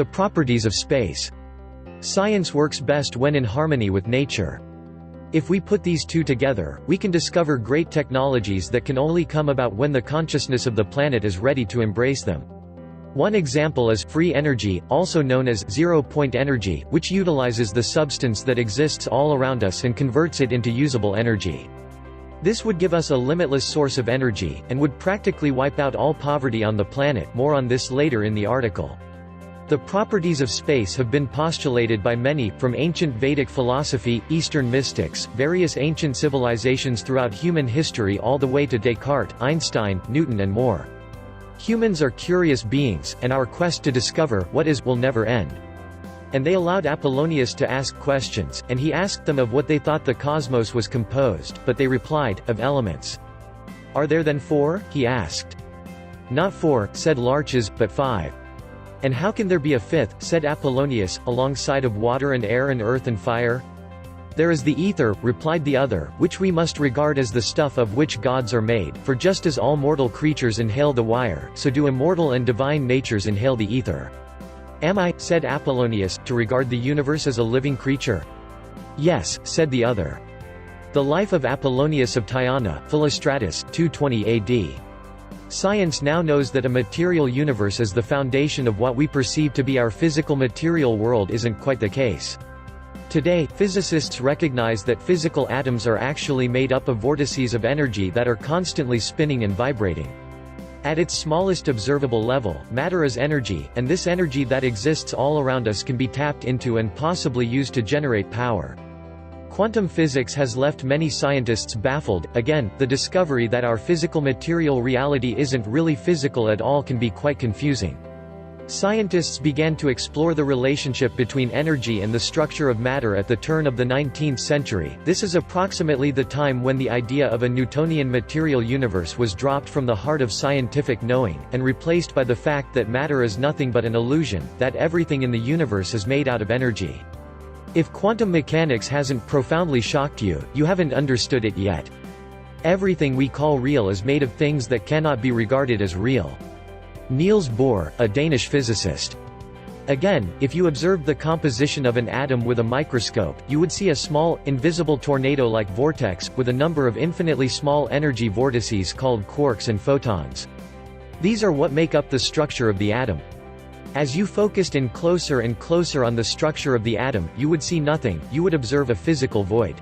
The properties of space. Science works best when in harmony with nature. If we put these two together, we can discover great technologies that can only come about when the consciousness of the planet is ready to embrace them. One example is free energy, also known as zero-point energy, which utilizes the substance that exists all around us and converts it into usable energy. This would give us a limitless source of energy, and would practically wipe out all poverty on the planet. More on this later in the article. The properties of space have been postulated by many, from ancient Vedic philosophy, Eastern mystics, various ancient civilizations throughout human history all the way to Descartes, Einstein, Newton and more. Humans are curious beings, and our quest to discover what is will never end. And they allowed Apollonius to ask questions, and he asked them of what they thought the cosmos was composed, but they replied, of elements. Are there then 4? He asked. Not 4, said Larches, but 5. And how can there be a 5th, said Apollonius, alongside of water and air and earth and fire? There is the ether, replied the other, which we must regard as the stuff of which gods are made, for just as all mortal creatures inhale the wire, so do immortal and divine natures inhale the ether. Am I, said Apollonius, to regard the universe as a living creature? Yes, said the other. The Life of Apollonius of Tyana, Philostratus, 220 AD. Science now knows that a material universe is the foundation of what we perceive to be our physical material world isn't quite the case. Today, physicists recognize that physical atoms are actually made up of vortices of energy that are constantly spinning and vibrating. At its smallest observable level, matter is energy, and this energy that exists all around us can be tapped into and possibly used to generate power. Quantum physics has left many scientists baffled. Again, the discovery that our physical material reality isn't really physical at all can be quite confusing. Scientists began to explore the relationship between energy and the structure of matter at the turn of the 19th century. This is approximately the time when the idea of a Newtonian material universe was dropped from the heart of scientific knowing, and replaced by the fact that matter is nothing but an illusion, that everything in the universe is made out of energy. If quantum mechanics hasn't profoundly shocked you, you haven't understood it yet. Everything we call real is made of things that cannot be regarded as real. Niels Bohr, a Danish physicist. Again, if you observed the composition of an atom with a microscope, you would see a small, invisible tornado-like vortex, with a number of infinitely small energy vortices called quarks and photons. These are what make up the structure of the atom. As you focused in closer and closer on the structure of the atom, you would see nothing, you would observe a physical void.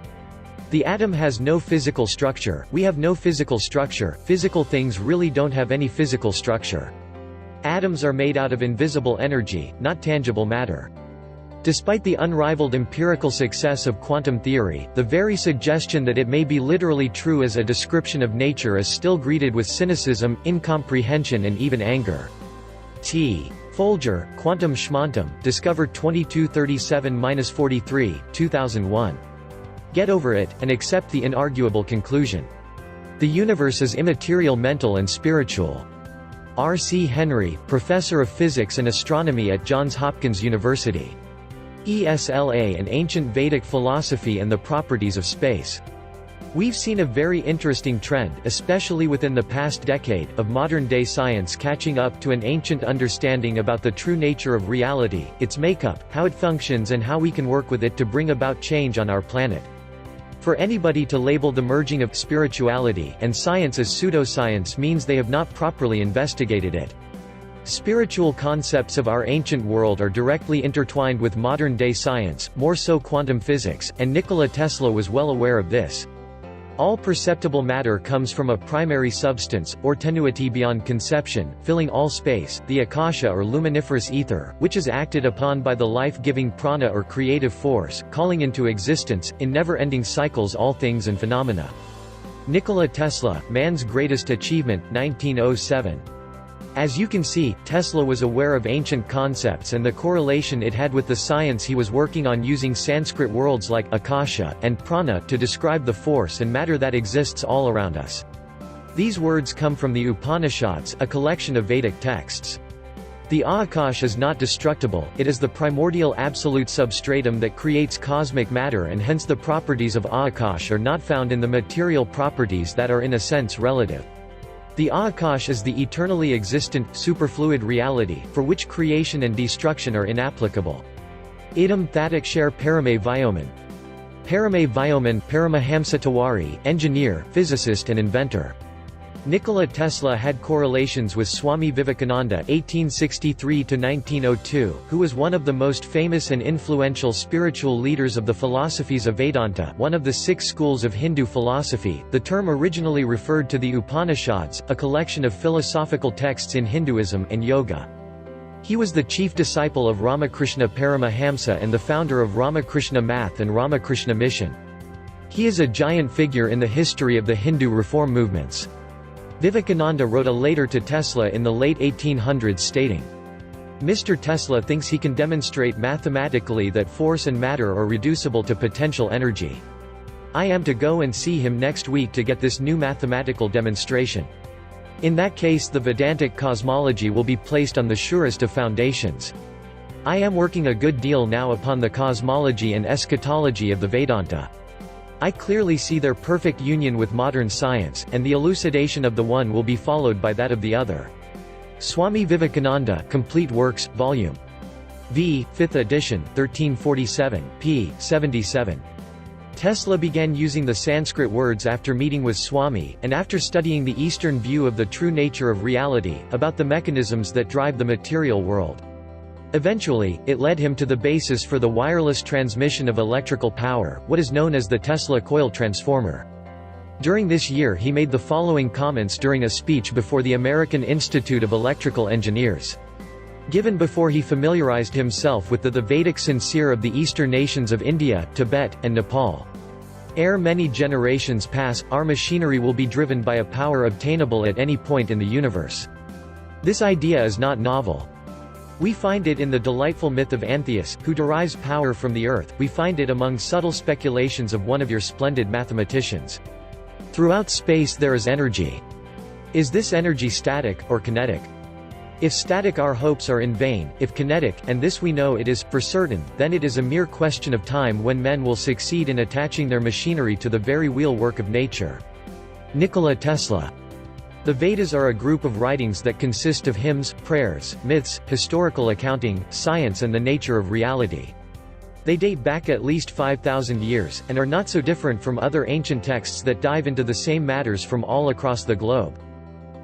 The atom has no physical structure, we have no physical structure, physical things really don't have any physical structure. Atoms are made out of invisible energy, not tangible matter. Despite the unrivaled empirical success of quantum theory, the very suggestion that it may be literally true as a description of nature is still greeted with cynicism, incomprehension and even anger. T. Folger, Quantum Schmontum, discovered 2237-43, 2001. Get over it, and accept the inarguable conclusion. The universe is immaterial, mental and spiritual. R. C. Henry, Professor of Physics and Astronomy at Johns Hopkins University. ESLA and Ancient Vedic Philosophy and the Properties of Space. We've seen a very interesting trend, especially within the past decade, of modern-day science catching up to an ancient understanding about the true nature of reality, its makeup, how it functions and how we can work with it to bring about change on our planet. For anybody to label the merging of spirituality and science as pseudoscience means they have not properly investigated it. Spiritual concepts of our ancient world are directly intertwined with modern-day science, more so quantum physics, and Nikola Tesla was well aware of this. All perceptible matter comes from a primary substance, or tenuity beyond conception, filling all space, the akasha or luminiferous ether, which is acted upon by the life-giving prana or creative force, calling into existence, in never-ending cycles all things and phenomena. Nikola Tesla, man's greatest achievement, 1907. As you can see, Tesla was aware of ancient concepts and the correlation it had with the science he was working on, using Sanskrit words like akasha and prana to describe the force and matter that exists all around us. These words come from the Upanishads, a collection of Vedic texts. The Akash is not destructible, it is the primordial absolute substratum that creates cosmic matter, and hence the properties of Akash are not found in the material properties that are in a sense relative. The Akash is the eternally existent, superfluid reality, for which creation and destruction are inapplicable. Idam Thadik Sher Parame Vyoman. Parame Vyoman Paramahamsa, engineer, physicist and inventor. Nikola Tesla had correlations with Swami Vivekananda (1863–1902), who was one of the most famous and influential spiritual leaders of the philosophies of Vedanta, one of the 6 schools of Hindu philosophy. The term originally referred to the Upanishads, a collection of philosophical texts in Hinduism and yoga. He was the chief disciple of Ramakrishna Paramahamsa and the founder of Ramakrishna Math and Ramakrishna Mission. He is a giant figure in the history of the Hindu reform movements. Vivekananda wrote a letter to Tesla in the late 1800s stating, "Mr. Tesla thinks he can demonstrate mathematically that force and matter are reducible to potential energy. I am to go and see him next week to get this new mathematical demonstration. In that case the Vedantic cosmology will be placed on the surest of foundations. I am working a good deal now upon the cosmology and eschatology of the Vedanta. I clearly see their perfect union with modern science, and the elucidation of the one will be followed by that of the other." Swami Vivekananda, Complete Works, Vol. V, 5th edition, 1347, p. 77. Tesla began using the Sanskrit words after meeting with Swami, and after studying the Eastern view of the true nature of reality, about the mechanisms that drive the material world. Eventually, it led him to the basis for the wireless transmission of electrical power, what is known as the Tesla coil transformer. During this year he made the following comments during a speech before the American Institute of Electrical Engineers. Given before he familiarized himself with the Vedic sincere of the eastern nations of India, Tibet, and Nepal. Ere many generations pass, our machinery will be driven by a power obtainable at any point in the universe. This idea is not novel. We find it in the delightful myth of Antheus, who derives power from the earth. We find it among subtle speculations of one of your splendid mathematicians. Throughout space there is energy. Is this energy static, or kinetic? If static our hopes are in vain, if kinetic, and this we know it is, for certain, then it is a mere question of time when men will succeed in attaching their machinery to the very wheel work of nature. Nikola Tesla. The Vedas are a group of writings that consist of hymns, prayers, myths, historical accounting, science and the nature of reality. They date back at least 5,000 years, and are not so different from other ancient texts that dive into the same matters from all across the globe.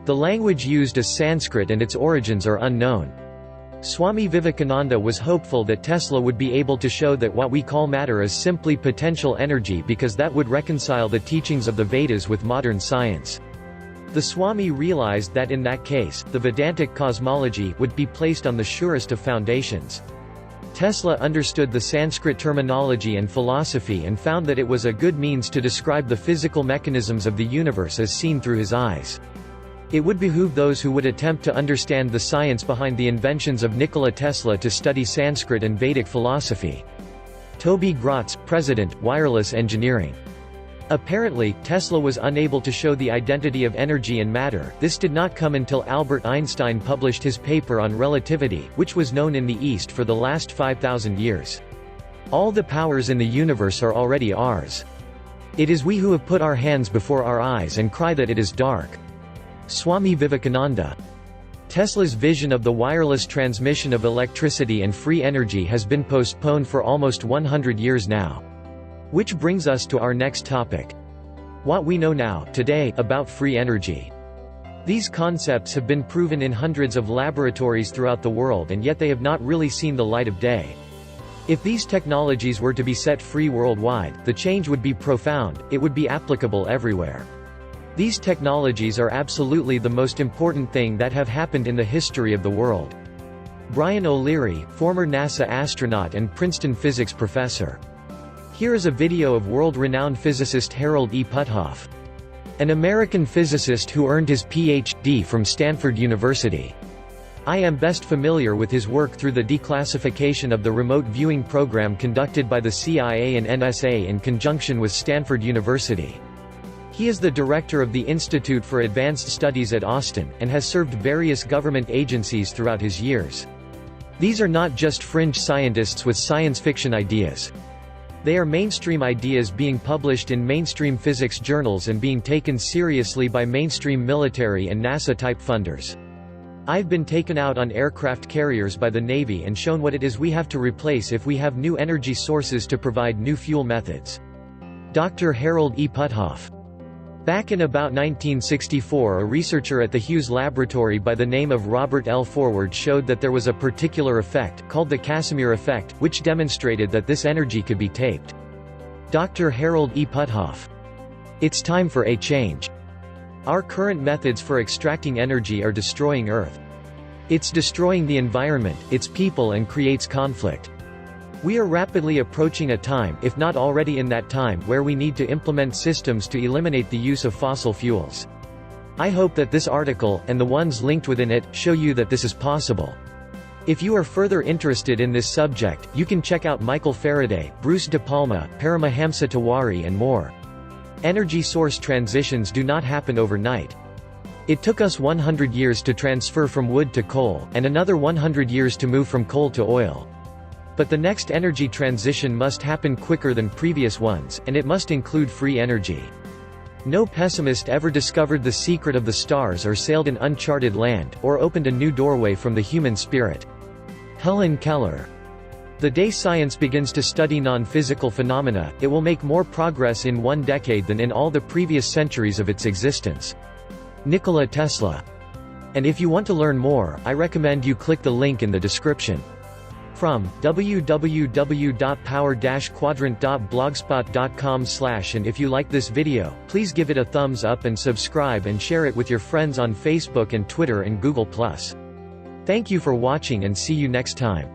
The language used is Sanskrit and its origins are unknown. Swami Vivekananda was hopeful that Tesla would be able to show that what we call matter is simply potential energy because that would reconcile the teachings of the Vedas with modern science. The Swami realized that in that case, the Vedantic cosmology would be placed on the surest of foundations. Tesla understood the Sanskrit terminology and philosophy and found that it was a good means to describe the physical mechanisms of the universe as seen through his eyes. It would behoove those who would attempt to understand the science behind the inventions of Nikola Tesla to study Sanskrit and Vedic philosophy. Toby Grotz, President, Wireless Engineering. Apparently, Tesla was unable to show the identity of energy and matter. This did not come until Albert Einstein published his paper on relativity, which was known in the East for the last 5,000 years. All the powers in the universe are already ours. It is we who have put our hands before our eyes and cry that it is dark. Swami Vivekananda. Tesla's vision of the wireless transmission of electricity and free energy has been postponed for almost 100 years now. Which brings us to our next topic. What we know now, today, about free energy. These concepts have been proven in hundreds of laboratories throughout the world and yet they have not really seen the light of day. If these technologies were to be set free worldwide, the change would be profound, it would be applicable everywhere. These technologies are absolutely the most important thing that have happened in the history of the world. Brian O'Leary, former NASA astronaut and Princeton physics professor. Here is a video of world-renowned physicist Harold E. Puthoff, an American physicist who earned his Ph.D. from Stanford University. I am best familiar with his work through the declassification of the remote viewing program conducted by the CIA and NSA in conjunction with Stanford University. He is the director of the Institute for Advanced Studies at Austin, and has served various government agencies throughout his years. These are not just fringe scientists with science fiction ideas. They are mainstream ideas being published in mainstream physics journals and being taken seriously by mainstream military and NASA-type funders. I've been taken out on aircraft carriers by the Navy and shown what it is we have to replace if we have new energy sources to provide new fuel methods. Dr. Harold E. Puthoff. Back in about 1964, a researcher at the Hughes Laboratory by the name of Robert L. Forward showed that there was a particular effect, called the Casimir effect, which demonstrated that this energy could be taped. Dr. Harold E. Puthoff. It's time for a change. Our current methods for extracting energy are destroying Earth. It's destroying the environment, its people, and creates conflict. We are rapidly approaching a time, if not already in that time, where we need to implement systems to eliminate the use of fossil fuels. I hope that this article, and the ones linked within it, show you that this is possible. If you are further interested in this subject, you can check out Michael Faraday, Bruce De Palma, Paramahamsa Tiwari and more. Energy source transitions do not happen overnight. It took us 100 years to transfer from wood to coal, and another 100 years to move from coal to oil. But the next energy transition must happen quicker than previous ones, and it must include free energy. No pessimist ever discovered the secret of the stars or sailed an uncharted land, or opened a new doorway from the human spirit. Helen Keller. The day science begins to study non-physical phenomena, it will make more progress in one decade than in all the previous centuries of its existence. Nikola Tesla. And if you want to learn more, I recommend you click the link in the description. From www.power-quadrant.blogspot.com/ and if you like this video, please give it a thumbs up and subscribe and share it with your friends on Facebook and Twitter and Google+. Thank you for watching and see you next time.